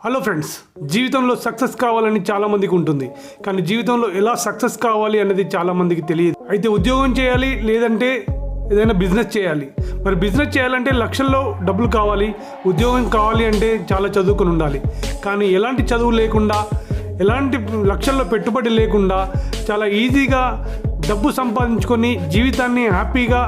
Hello friends, జీవితంలో success కావాలని చాలామందికి ఉంటుంది. కానీ జీవితంలో ఎలా సక్సెస్ కావాలి అనేది చాలామందికి తెలియదు. అయితే ఉద్యోగం చేయాలి, లేదంటే ఏదైనా బిజినెస్ చేయాలి. మరి బిజినెస్ చేయాలంటే లక్షల్లో డబ్బులు కావాలి, ఉద్యోగం కావాలి అంటే చాలా చదువుకుని ఉండాలి. కానీ ఎలాంటి చదువు లేకుండా, ఎలాంటి లక్షల్లో పెట్టుబడి లేకుండా చాలా ఈజీగా డబ్బు సంపాదించుకొని జీవితాన్ని హ్యాపీగా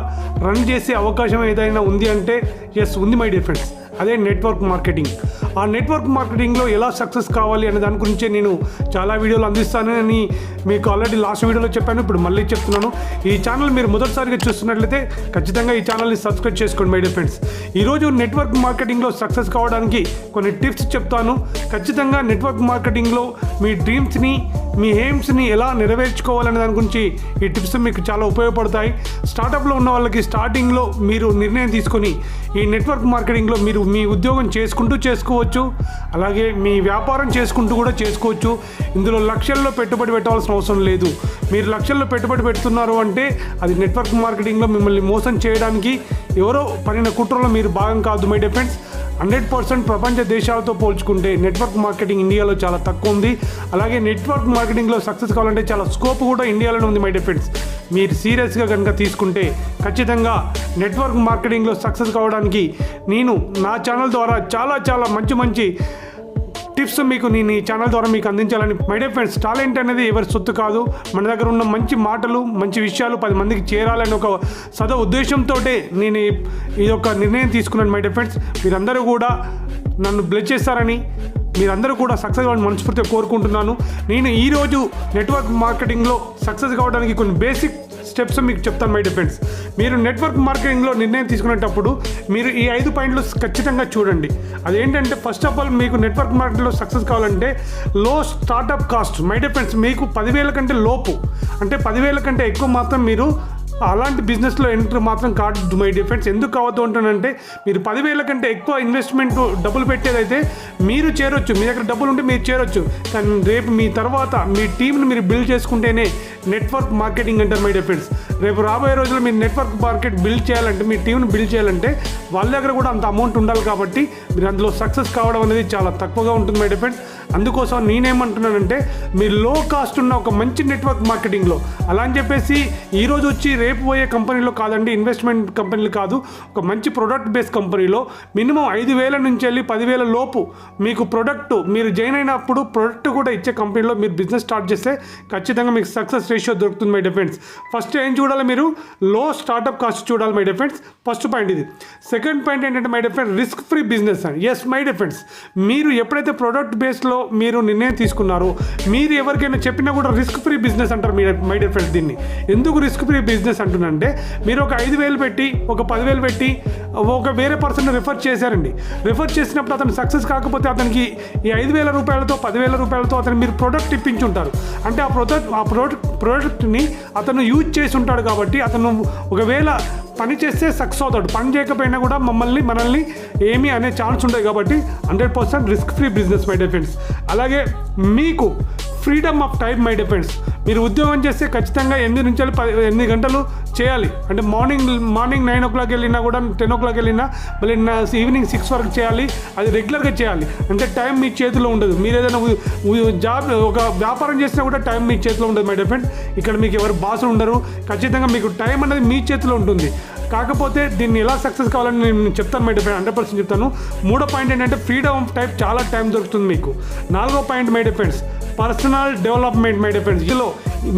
రన్ చేసే అవకాశం ఏదైనా ఉంది అంటే ఎస్ ఉంది మై డియర్ ఫ్రెండ్స్. అదే నెట్వర్క్ మార్కెటింగ్. ఆ నెట్వర్క్ మార్కెటింగ్లో ఎలా సక్సెస్ కావాలి అనే దాని గురించే నేను చాలా వీడియోలు అందిస్తానని మీకు ఆల్రెడీ లాస్ట్ వీడియోలో చెప్పాను, ఇప్పుడు మళ్ళీ చెప్తున్నాను. ఈ ఛానల్ మీరు మొదటిసారిగా చూస్తున్నట్లయితే ఖచ్చితంగా ఈ ఛానల్ని సబ్స్క్రైబ్ చేసుకోండి మై డియర్ ఫ్రెండ్స్. ఈరోజు నెట్వర్క్ మార్కెటింగ్లో సక్సెస్ కావడానికి కొన్ని టిప్స్ చెప్తాను. ఖచ్చితంగా నెట్వర్క్ మార్కెటింగ్లో మీ డ్రీమ్స్ని, మీ ఎయిమ్స్ని ఎలా నెరవేర్చుకోవాలనే దాని గురించి ఈ టిప్స్ మీకు చాలా ఉపయోగపడతాయి. స్టార్టప్లో ఉన్న వాళ్ళకి స్టార్టింగ్లో మీరు నిర్ణయం తీసుకొని ఈ నెట్వర్క్ మార్కెటింగ్లో మీరు మీ ఉద్యోగం చేసుకుంటూ చేసుకోవచ్చు, అలాగే మీ వ్యాపారం చేసుకుంటూ కూడా చేసుకోవచ్చు. ఇందులో లక్షల్లో పెట్టుబడి పెట్టాల్సిన అవసరం లేదు. మీరు లక్షల్లో పెట్టుబడి పెడుతున్నారు అంటే అది నెట్వర్క్ మార్కెటింగ్లో మిమ్మల్ని మోసం చేయడానికి ఎవరో పనిన కుట్రలో మీరు భాగం కాదు మై డియర్ ఫ్రెండ్స్. 100% ప్రపంచ దేశాలతో పోల్చుకుంటే నెట్వర్క్ మార్కెటింగ్ ఇండియాలో చాలా తక్కువ ఉంది. అలాగే నెట్వర్క్ మార్కెటింగ్లో సక్సెస్ కావాలంటే చాలా స్కోప్ కూడా ఇండియాలోనే ఉంది మై డియర్ ఫ్రెండ్స్. మీరు సీరియస్గా కనుక తీసుకుంటే ఖచ్చితంగా నెట్వర్క్ మార్కెటింగ్లో సక్సెస్ కావడానికి నేను నా ఛానల్ ద్వారా చాలా మంచి టిప్స్ మీకు నేను ఈ ఛానల్ ద్వారా మీకు అందించాలని మై డియర్ ఫ్రెండ్స్. టాలెంట్ అనేది ఎవరి సొత్తు కాదు. మన దగ్గర ఉన్న మంచి మాటలు, మంచి విషయాలు 10 మందికి చేరాలని ఒక సదా ఉద్దేశంతో నేను ఈ యొక్క నిర్ణయం తీసుకున్నాను మై డియర్ ఫ్రెండ్స్. మీరందరూ కూడా నన్ను బ్లెస్ చేస్తారని, మీరందరూ కూడా సక్సెస్ కావాలని మనస్ఫూర్తిగా కోరుకుంటున్నాను. నేను ఈరోజు నెట్వర్క్ మార్కెటింగ్లో సక్సెస్ కావడానికి కొన్ని బేసిక్ స్టెప్స్ మీకు చెప్తాను మై డియర్ ఫ్రెండ్స్. మీరు నెట్వర్క్ మార్కెటింగ్లో నిర్ణయం తీసుకునేటప్పుడు మీరు ఈ 5 పాయింట్లు ఖచ్చితంగా చూడండి. అదేంటంటే ఫస్ట్ ఆఫ్ ఆల్ మీకు నెట్వర్క్ మార్కెటింగ్లో సక్సెస్ కావాలంటే లో startup cost my dear friends. మీకు 10,000 కంటే లోపు, అంటే 10,000 కంటే ఎక్కువ మాత్రం మీరు అలాంటి బిజినెస్లో ఎంటర్ మాత్రం కాదు మై డియర్ ఫ్రెండ్స్. ఎందుకు కావద్దు అంటానంటే మీరు 10,000 కంటే ఎక్కువ ఇన్వెస్ట్మెంట్ డబ్బులు పెట్టేదైతే మీరు చేరొచ్చు, మీ దగ్గర డబ్బులు ఉంటే మీరు చేరొచ్చు. కానీ రేపు మీ తర్వాత మీ టీంని మీరు బిల్డ్ చేసుకుంటేనే నెట్వర్క్ మార్కెటింగ్ అంటారు మై డియర్ ఫ్రెండ్స్. రేపు రాబోయే రోజుల్లో మీరు నెట్వర్క్ మార్కెట్ బిల్డ్ చేయాలంటే, మీ టీంని బిల్డ్ చేయాలంటే వాళ్ళ దగ్గర కూడా అంత అమౌంట్ ఉండాలి. కాబట్టి మీరు అందులో సక్సెస్ కావడం అనేది చాలా తక్కువగా ఉంటుంది మై డియర్ ఫ్రెండ్స్. అందుకోసం నేనేమంటున్నానంటే మీరు లో కాస్ట్ ఉన్న ఒక మంచి నెట్వర్క్ మార్కెటింగ్లో, అలా అని చెప్పేసి ఈరోజు వచ్చి రేపు పోయే కంపెనీలో కాదండి, ఇన్వెస్ట్మెంట్ కంపెనీలు కాదు, ఒక మంచి ప్రొడక్ట్ బేస్ కంపెనీలో మినిమం 5,000 నుంచి వెళ్ళి 10,000 లోపు మీకు ప్రొడక్ట్ మీరు జాయిన్ అయినప్పుడు ప్రొడక్ట్ కూడా ఇచ్చే కంపెనీలో మీరు బిజినెస్ స్టార్ట్ చేస్తే ఖచ్చితంగా మీకు సక్సెస్ రేషియో దొరుకుతుంది మై డియర్ ఫ్రెండ్స్. ఫస్ట్ ఏం చూడాలి, మీరు లో స్టార్టప్ కాస్ట్ చూడాలి my dear friends. First point ఇది. సెకండ్ పాయింట్ ఏంటంటే my dear friends, risk free business అని. ఎస్ మై డియర్ ఫ్రెండ్స్, మీరు ఎప్పుడైతే ప్రొడక్ట్ బేస్లో మీరు నిర్ణయం తీసుకున్నారో, మీరు ఎవరికైనా చెప్పినా కూడా రిస్క్ ఫ్రీ బిజినెస్ అంటారు మై డియర్ ఫ్రెండ్స్. దీన్ని ఎందుకు రిస్క్ ఫ్రీ బిజినెస్ అంటున్నానంటే, మీరు ఒక 5,000 పెట్టి, ఒక 10,000 పెట్టి ఒక వేరే పర్సన్ రిఫర్ చేశారండి. రిఫర్ చేసినప్పుడు అతను సక్సెస్ కాకపోతే అతనికి ఈ 5,000 రూపాయలతో 10,000 రూపాయలతో అతను మీరు ప్రొడక్ట్ ఇప్పించుంటారు. అంటే ఆ ప్రోడక్ట్ని అతను యూజ్ చేసి ఉంటాడు. కాబట్టి అతను ఒకవేళ పని చేస్తే సక్సెస్ అవుతాడు, పని చేయకపోయినా కూడా మనల్ని ఏమీ అనే ఛాన్స్ ఉంటుంది. కాబట్టి 100% risk free business my dear friends. అలాగే మీకు freedom of time my dear friends. మీరు ఉద్యోగం చేస్తే ఖచ్చితంగా 8 నుంచి 8 గంటలు చేయాలి. అంటే మార్నింగ్ 9 o'clock వెళ్ళినా కూడా 10 o'clock వెళ్ళినా మళ్ళీ ఈవినింగ్ 6 వరకు చేయాలి. అది రెగ్యులర్గా చేయాలి. అంటే టైం మీ చేతిలో ఉండదు. మీరు ఏదైనా జాబ్, ఒక వ్యాపారం చేసినా కూడా టైం మీ చేతిలో ఉండదు మై డియర్ ఫ్రెండ్స్. ఇక్కడ మీకు ఎవరు బాసులు ఉండరు. ఖచ్చితంగా మీకు టైం అనేది మీ చేతిలో ఉంటుంది. కాకపోతే దీన్ని ఎలా సక్సెస్ కావాలని నేను చెప్తాను మై డియర్ ఫ్రెండ్, 100% చెప్తాను. 3వ పాయింట్ ఏంటంటే ఫ్రీడమ్ ఆఫ్ టైం, చాలా టైం దొరుకుతుంది మీకు. 4వ point my dear friends, personal development my dear friends. ఇందులో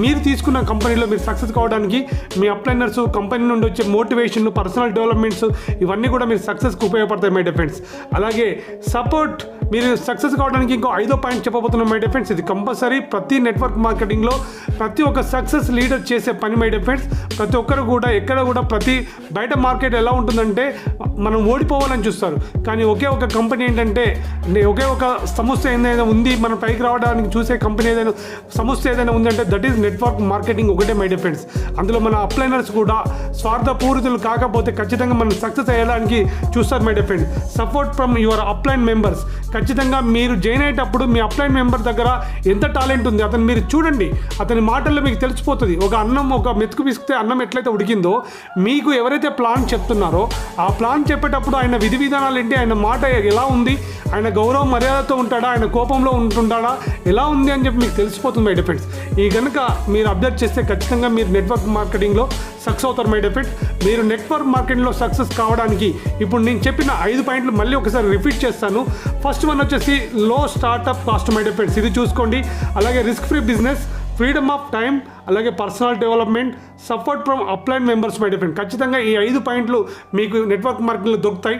మీరు తీసుకున్న కంపెనీలో మీరు సక్సెస్ కావడానికి మీ అప్లైనర్స్, కంపెనీ నుండి వచ్చే మోటివేషన్, పర్సనల్ డెవలప్మెంట్స్ ఇవన్నీ కూడా మీరు సక్సెస్కి ఉపయోగపడతాయి మై డియర్ ఫ్రెండ్స్. అలాగే సపోర్ట్, మీరు సక్సెస్ కావడానికి ఇంకో 5వ పాయింట్ చెప్పబోతున్నాం మై డియర్ ఫ్రెండ్స్. ఇది కంపల్సరీ ప్రతి నెట్వర్క్ మార్కెటింగ్లో ప్రతి ఒక్క సక్సెస్ లీడర్ చేసే పని మై డియర్ ఫ్రెండ్స్. ప్రతి ఒక్కరు కూడా ఎక్కడ కూడా బయట మార్కెట్ ఎలా ఉంటుందంటే మనం ఓడిపోవాలని చూస్తారు. కానీ ఒకే ఒక కంపెనీ ఏంటంటే, ఒకే ఒక సంస్థ ఏదైనా ఉంది, మనం పైకి రావడానికి చూసే కంపెనీ ఏదైనా సంస్థ ఏదైనా ఉందంటే దట్ ఈస్ నెట్వర్క్ మార్కెటింగ్ ఒకటే మై డియర్ ఫ్రెండ్స్. అందులో మన అప్లైనర్స్ కూడా స్వార్థపూరితులు కాకపోతే ఖచ్చితంగా మనం సక్సెస్ అయ్యడానికి చూస్తారు my dear friends. Support from your upline members, ఖచ్చితంగా మీరు జాయిన్ అయ్యేటప్పుడు మీ అప్లైన్ మెంబర్ దగ్గర ఎంత టాలెంట్ ఉంది అతను మీరు చూడండి, అతని మాటల్లో మీకు తెలిసిపోతుంది. ఒక మెతుకు పిసికితే అన్నం ఎట్లయితే ఉడికిందో, మీకు ఎవరైతే ప్లాన్ చెప్తున్నారో ఆ ప్లాన్ చెప్పేటప్పుడు ఆయన విధి విధానాలు ఏంటి, ఆయన మాట ఎలా ఉంది, ఆయన గౌరవ మర్యాదతో ఉంటాడా, ఆయన కోపంలో ఉంటుంటాడా, ఎలా ఉంది అని చెప్పి మీకు తెలిసిపోతుంది మై డియర్ ఫ్రెండ్స్. ఈ కనుక మీరు అబ్జర్వ్ చేస్తే ఖచ్చితంగా మీరు నెట్వర్క్ మార్కెటింగ్లో సక్సెస్ అవుతారు మై డియర్ ఫ్రెండ్స్. మీరు నెట్వర్క్ మార్కెటింగ్లో సక్సెస్ కావడానికి ఇప్పుడు నేను చెప్పిన 5 పాయింట్లు మళ్ళీ ఒకసారి రిపీట్ చేస్తాను. ఫస్ట్ వన్ వచ్చేసి low startup cost my dear friends, ఇది చూసుకోండి. అలాగే risk free business, freedom of time, అలాగే personal development, support from upline members my dear friend. ఖచ్చితంగా ఈ 5 పాయింట్లు మీకు నెట్వర్క్ మార్కెటింగ్లో దొరుకుతాయి.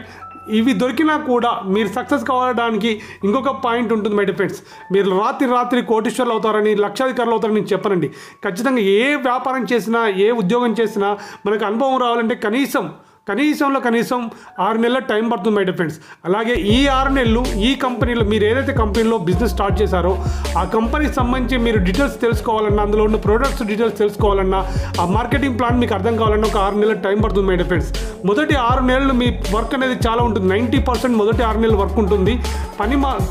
ఇవి దొరికినా కూడా మీరు సక్సెస్ కావడానికి ఇంకొక పాయింట్ ఉంటుంది మై డియర్ ఫ్రెండ్స్. మీరు రాత్రి కోటీశ్వర్లు అవుతారని, లక్షాధికారులు అవుతారని నేను చెప్పనండి. ఖచ్చితంగా ఏ వ్యాపారం చేసినా, ఏ ఉద్యోగం చేసినా మనకు అనుభవం రావాలంటే కనీసం 6 నెలల టైం పడుతుంది మై డియర్ ఫ్రెండ్స్. అలాగే ఈ 6 నెలలు ఈ కంపెనీలో మీరు ఏదైతే కంపెనీలో బిజినెస్ స్టార్ట్ చేశారో ఆ కంపెనీకి సంబంధించి మీరు డీటెయిల్స్ తెలుసుకోవాలన్నా, అందులో ఉన్న ప్రొడక్ట్స్ డీటెయిల్స్ తెలుసుకోవాలన్నా, ఆ మార్కెటింగ్ ప్లాన్ మీకు అర్థం కావాలన్నా ఒక 6 నెలల టైం పడుతుంది మై డియర్ ఫ్రెండ్స్. మొదటి 6 నెలలు మీ వర్క్ అనేది చాలా ఉంటుంది. 90% మొదటి 6 నెలలు వర్క్ ఉంటుంది,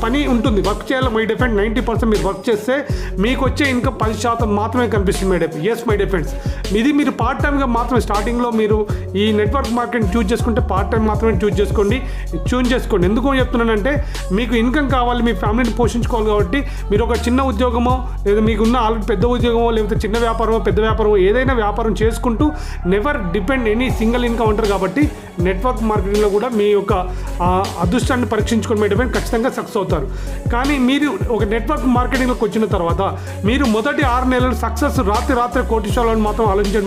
పని ఉంటుంది, వర్క్ చేయాలి మై డియర్ ఫ్రెండ్. 90% మీరు వర్క్ చేస్తే మీకు వచ్చే ఇన్కమ్ 10% మాత్రమే కనిపిస్తుంది my dear. Yes my dear friends, ఇది మీరు పార్ట్ టైమ్గా మాత్రమే స్టార్టింగ్లో మీరు ఈ నెట్వర్క్ మార్కెట్ చూజ్ చేసుకుంటే పార్ట్ టైం మాత్రమే చూజ్ చేసుకోండి. ఎందుకు చెప్తున్నానంటే మీకు ఇన్కమ్ కావాలి, మీ ఫ్యామిలీని పోషించుకోవాలి. కాబట్టి మీరు ఒక చిన్న ఉద్యోగమో లేదా మీకున్న ఆల్రెడీ పెద్ద ఉద్యోగమో లేకపోతే చిన్న వ్యాపారమో పెద్ద వ్యాపారమో ఏదైనా వ్యాపారం చేసుకుంటూ never depend any single income ఉంటారు. కాబట్టి నెట్వర్క్ మార్కెటింగ్లో కూడా మీ యొక్క అదృష్టాన్ని పరీక్షించుకొని మేడం ఖచ్చితంగా సక్సెస్ అవుతారు. కానీ మీరు ఒక నెట్వర్క్ మార్కెటింగ్లోకి వచ్చిన తర్వాత మీరు మొదటి 6 నెలలు సక్సెస్ రాత్రి కోటీశ్వరాలను మాత్రం ఆలోచించదు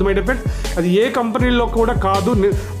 మై డియర్ ఫ్రెండ్స్. అది ఏ కంపెనీలో కూడా కాదు,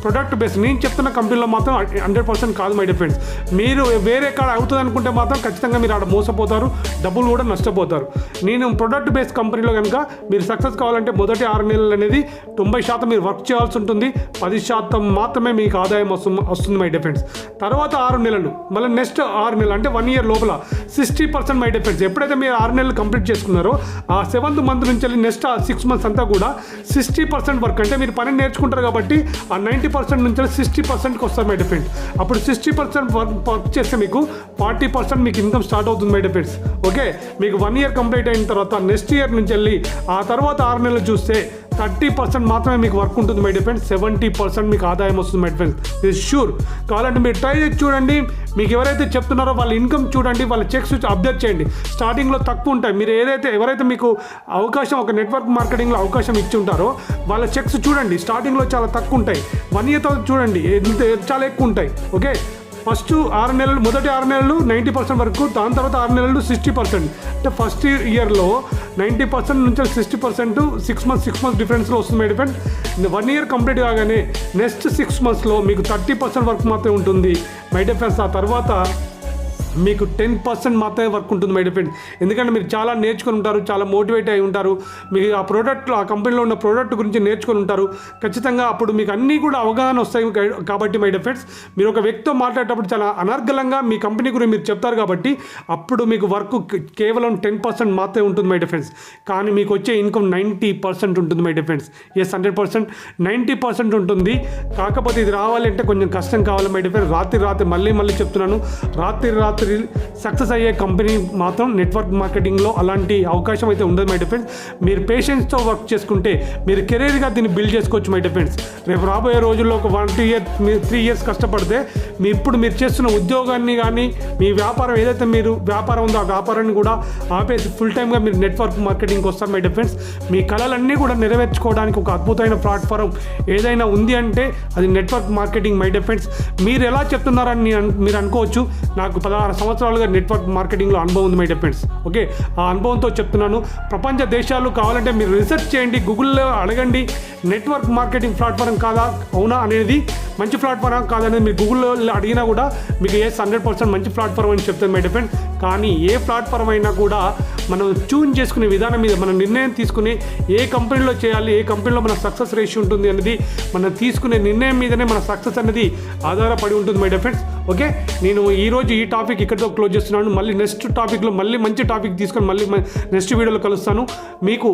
ప్రొడక్ట్ బేస్డ్. నేను చెప్తున్న కంపెనీలో మాత్రం 100% కాదు మై డియర్ ఫ్రెండ్స్. మీరు వేరే కాడ అవుతుంది అనుకుంటే మాత్రం ఖచ్చితంగా మీరు ఆడ మోసపోతారు, డబ్బులు కూడా నష్టపోతారు. నేను ప్రొడక్ట్ బేస్డ్ కంపెనీలో కనుక మీరు సక్సెస్ కావాలంటే మొదటి 6 నెలలు అనేది 90% మీరు వర్క్ చేయాల్సి ఉంటుంది, 10% మాత్రమే మీకు ఆదాయం వస్తుంది మై డియర్ ఫ్రెండ్స్. తర్వాత 6 నెలలు మళ్ళీ నెక్స్ట్ 6 నెలలు అంటే 1 ఇయర్ లోపల 60% మై డియర్ ఫ్రెండ్స్. ఎప్పుడైతే మీరు 6 నెలలు కంప్లీట్ చేసుకున్నారో ఆ 7th మంత్ నుంచి వెళ్ళి నెక్స్ట్ 6 మంత్స్ అంతా కూడా 60% వర్క్ అంటే మీరు పని నేర్చుకుంటారు కాబట్టి ఆ 90% నుంచి 60%కి వస్తారు మై డియర్ ఫ్రెండ్స్. అప్పుడు 60% వర్క్ చేస్తే మీకు 40% మీకు ఇన్కమ్ స్టార్ట్ అవుతుంది మై డియర్ ఫ్రెండ్స్. ఓకే, మీకు 1 ఇయర్ కంప్లీట్ అయిన తర్వాత నెక్స్ట్ ఇయర్ నుంచి వెళ్ళి ఆ తర్వాత 6 నెలలు చూస్తే 30% మాత్రమే మీకు వర్క్ ఉంటుంది మై డియర్ ఫ్రెండ్స్. 70% మీకు ఆదాయం వస్తుంది మై డియర్ ఫ్రెండ్స్. ఇది షూర్. కావాలంటే మీరు ట్రై చేసి చూడండి. మీకు ఎవరైతే చెప్తున్నారో వాళ్ళ ఇన్కమ్ చూడండి, వాళ్ళ చెక్స్ అప్డేట్ చేయండి. స్టార్టింగ్లో తక్కువ ఉంటాయి. మీరు ఎవరైతే మీకు అవకాశం ఒక నెట్వర్క్ మార్కెటింగ్లో అవకాశం ఇచ్చి ఉంటారో వాళ్ళ చెక్స్ చూడండి. స్టార్టింగ్లో చాలా తక్కువ ఉంటాయి. 1 ఇయర్ తర్వాత చూడండి చాలా ఎక్కువ ఉంటాయి. ఓకే, ఫస్ట్ 6 నెలలు మొదటి 6 నెలలు 90% వరకు, దాని తర్వాత 6 నెలలు 60%. అంటే ఫస్ట్ ఇయర్లో 90% నుంచి 60% 6 మంత్స్ డిఫరెన్స్లో వస్తుంది మై డిఫరెంట్. 1 ఇయర్ కంప్లీట్ కాగానే నెక్స్ట్ 6 మంత్స్లో మీకు 30% వర్క్ మాత్రమే ఉంటుంది మై డిఫరెన్స్. ఆ తర్వాత మీకు 10% మాత్రమే వర్క్ ఉంటుంది మై డియర్ ఫ్రెండ్. ఎందుకంటే మీరు చాలా నేర్చుకొని ఉంటారు, చాలా మోటివేట్ అయి ఉంటారు. మీకు ఆ కంపెనీలో ఉన్న ప్రోడక్ట్ గురించి నేర్చుకొని ఉంటారు. ఖచ్చితంగా అప్పుడు మీకు అన్నీ కూడా అవగాహన వస్తాయి. కాబట్టి మై డియర్ ఫ్రెండ్స్, మీరు ఒక వ్యక్తితో మాట్లాడేటప్పుడు చాలా అనర్గళంగా మీ కంపెనీ గురించి మీరు చెప్తారు కాబట్టి అప్పుడు మీకు వర్క్ కేవలం 10% మాత్రమే ఉంటుంది మై డియర్ ఫ్రెండ్స్. కానీ మీకు వచ్చే ఇన్కమ్ 90% ఉంటుంది మై డియర్ ఫ్రెండ్స్. 100% 90% ఉంటుంది. కాకపోతే ఇది రావాలంటే కొంచెం కష్టం కావాలి మై డియర్ ఫ్రెండ్స్. రాత్రి మళ్ళీ చెప్తున్నాను, రాత్రి సక్సెస్ అయ్యే కంపెనీ మాత్రం నెట్వర్క్ మార్కెటింగ్లో అలాంటి అవకాశం అయితే ఉండదు మై డియర్ ఫ్రెండ్స్. మీరు పేషెన్స్తో వర్క్ చేసుకుంటే మీరు కెరీర్గా దీన్ని బిల్డ్ చేసుకోవచ్చు మై డియర్ ఫ్రెండ్స్. రేపు రాబోయే రోజుల్లో ఒక 1-2 ఇయర్స్ 3 ఇయర్స్ కష్టపడితే ఇప్పుడు మీరు చేస్తున్న ఉద్యోగాన్ని కానీ మీ వ్యాపారం ఏదైతే మీరు వ్యాపారం ఉందో ఆ వ్యాపారాన్ని కూడా ఆపేసి ఫుల్ టైమ్గా మీరు నెట్వర్క్ మార్కెటింగ్కి వస్తారు మై డియర్ ఫ్రెండ్స్. మీ కళలన్నీ కూడా నెరవేర్చుకోవడానికి ఒక అద్భుతమైన ప్లాట్ఫారం ఏదైనా ఉంది అంటే అది network marketing my dear friends. మీరు ఎలా చెప్తున్నారని మీరు అనుకోవచ్చు, నాకు 16 సంవత్సరాలుగా నెట్వర్క్ మార్కెటింగ్లో అనుభవం ఉంది మై డియర్ ఫ్రెండ్స్. ఓకే, ఆ అనుభవంతో చెప్తున్నాను. ప్రపంచ దేశాలు కావాలంటే మీరు రీసెర్చ్ చేయండి, గూగుల్లో అడగండి, నెట్వర్క్ మార్కెటింగ్ ప్లాట్ఫారం కాదా అవునా అనేది, మంచి ప్లాట్ఫారం కాదనేది మీరు గూగుల్లో అడిగినా కూడా మీకు 100% మంచి ప్లాట్ఫారం అని చెప్తాను మై డియర్ ఫ్రెండ్. కానీ ఏ ప్లాట్ఫారం అయినా కూడా మనం చూన్ చేసుకునే విధానం మీద మనం నిర్ణయం తీసుకుని ఏ కంపెనీలో చేయాలి, ఏ కంపెనీలో మన సక్సెస్ రేషియో ఉంటుంది అనేది మనం తీసుకునే నిర్ణయం మీదనే మన సక్సెస్ అనేది ఆధారపడి ఉంటుంది మై డియర్ ఫ్రెండ్స్. ఓకే, నేను ఈరోజు ఈ టాపిక్ ఇక్కడితో క్లోజ్ చేస్తున్నాను. మళ్ళీ నెక్స్ట్ టాపిక్లో మళ్ళీ మంచి టాపిక్ తీసుకొని మళ్ళీ నెక్స్ట్ వీడియోలో కలుస్తాను. మీకు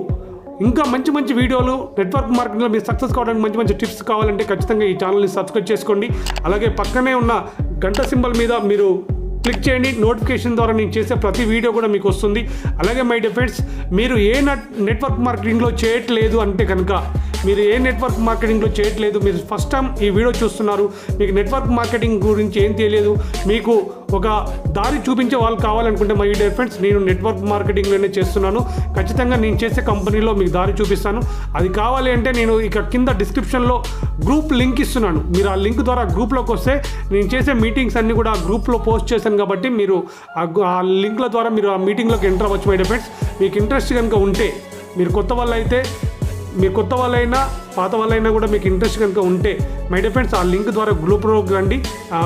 ఇంకా మంచి వీడియోలు నెట్వర్క్ మార్కెటింగ్లో మీరు సక్సెస్ కావడానికి మంచి టిప్స్ కావాలంటే ఖచ్చితంగా ఈ ఛానల్ని సబ్స్క్రైబ్ చేసుకోండి. అలాగే పక్కనే ఉన్న గంట సింబల్ మీద మీరు క్లిక్ చేయండి. నోటిఫికేషన్ ద్వారా నేను చేసే ప్రతి వీడియో కూడా మీకు వస్తుంది. అలాగే మై డియర్ ఫ్రెండ్స్, మీరు ఏ నెట్వర్క్ మార్కెటింగ్లో చేయట్లేదు అంటే కనుక, మీరు ఫస్ట్ టైం ఈ వీడియో చూస్తున్నారు, మీకు నెట్వర్క్ మార్కెటింగ్ గురించి ఏం తెలియదు, మీకు ఒక దారి చూపించే వాళ్ళు కావాలనుకుంటే మై డియర్ ఫ్రెండ్స్, నేను నెట్వర్క్ మార్కెటింగ్లోనే చేస్తున్నాను. ఖచ్చితంగా నేను చేసే కంపెనీలో మీకు దారి చూపిస్తాను. అది కావాలి అంటే నేను ఇక కింద డిస్క్రిప్షన్లో గ్రూప్ లింక్ ఇస్తున్నాను. మీరు ఆ లింక్ ద్వారా గ్రూప్లోకి వస్తే నేను చేసే మీటింగ్స్ అన్నీ కూడా ఆ గ్రూప్లో పోస్ట్ చేశాను కాబట్టి మీరు ఆ లింక్ల ద్వారా మీరు ఆ మీటింగ్లోకి ఎంటర్ అవ్వచ్చు మై డియర్ ఫ్రెండ్స్. మీకు ఇంట్రెస్ట్ కనుక ఉంటే, మీరు కొత్త వాళ్ళైనా పాత వాళ్ళైనా కూడా మీకు ఇంట్రెస్ట్ కనుక ఉంటే మై డియర్ ఫ్రెండ్స్, ఆ లింక్ ద్వారా గ్రూప్లోకి రండి. ఆ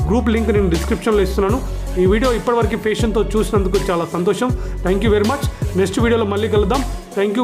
గ్రూప్ లింక్ నేను డిస్క్రిప్షన్లో ఇస్తున్నాను. ఈ వీడియో ఇప్పటివరకు పేషెంట్తో చూసినందుకు చాలా సంతోషం. Thank you very much. Next వీడియోలో మళ్ళీ కలుద్దాం. Thank you.